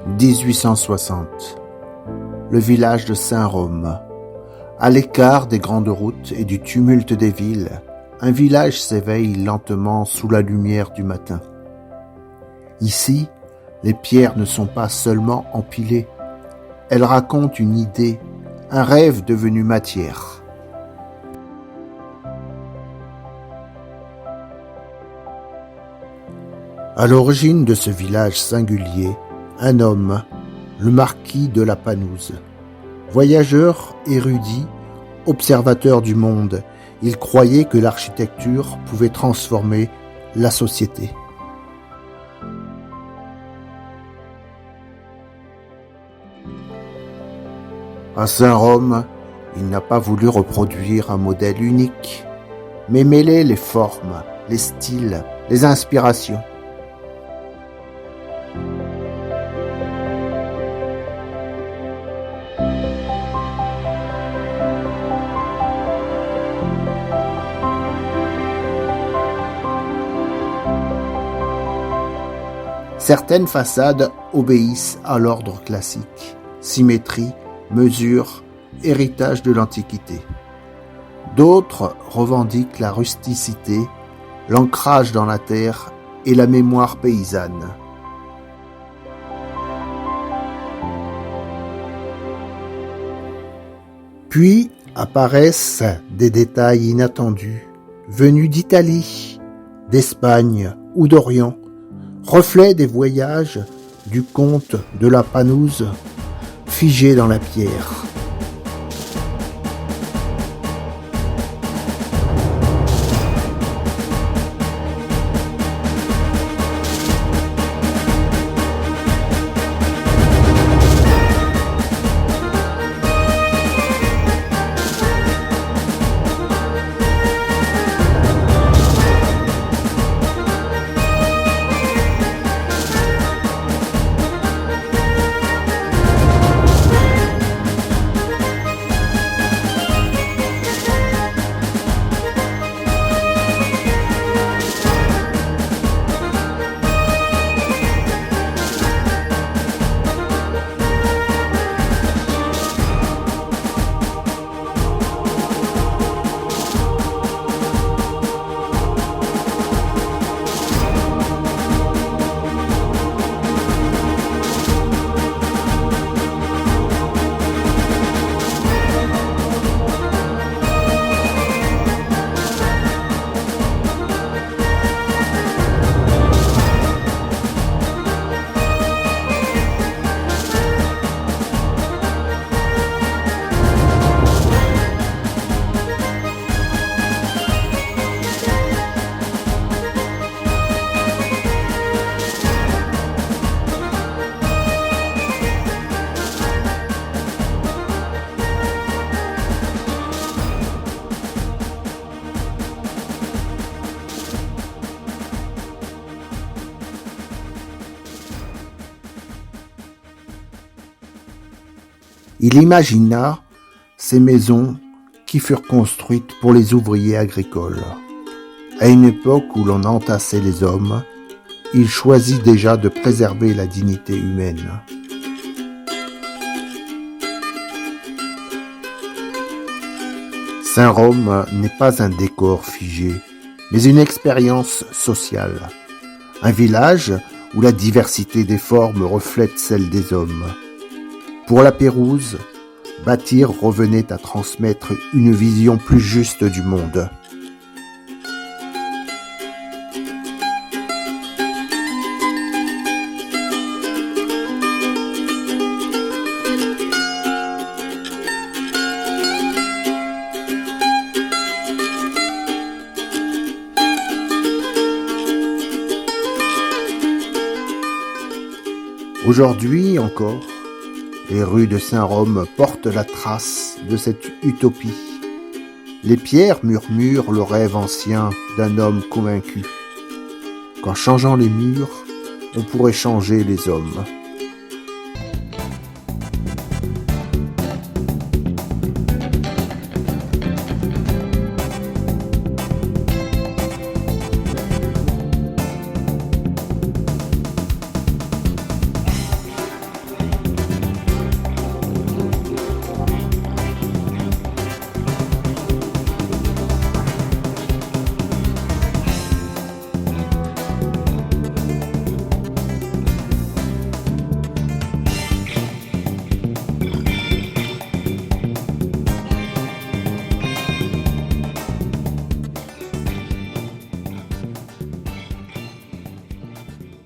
1860. Le village de Saint-Rome. À l'écart des grandes routes et du tumulte des villes, un village s'éveille lentement sous la lumière du matin. Ici, les pierres ne sont pas seulement empilées, elles racontent une idée, un rêve devenu matière. À l'origine de ce village singulier, un homme, le marquis de la Panouse. Voyageur, érudit, observateur du monde, il croyait que l'architecture pouvait transformer la société. À Saint-Rome, il n'a pas voulu reproduire un modèle unique, mais mêler les formes, les styles, les inspirations. Certaines façades obéissent à l'ordre classique, symétrie, mesure, héritage de l'Antiquité. D'autres revendiquent la rusticité, l'ancrage dans la terre et la mémoire paysanne. Puis apparaissent des détails inattendus, venus d'Italie, d'Espagne ou d'Orient, reflet des voyages du comte de la Panouse, figé dans la pierre. Il imagina ces maisons qui furent construites pour les ouvriers agricoles. À une époque où l'on entassait les hommes, il choisit déjà de préserver la dignité humaine. Saint-Rome n'est pas un décor figé, mais une expérience sociale. Un village où la diversité des formes reflète celle des hommes. Pour la Pérouse, bâtir revenait à transmettre une vision plus juste du monde. Aujourd'hui encore, les rues de Saint-Rome portent la trace de cette utopie. Les pierres murmurent le rêve ancien d'un homme convaincu qu'en changeant les murs, on pourrait changer les hommes.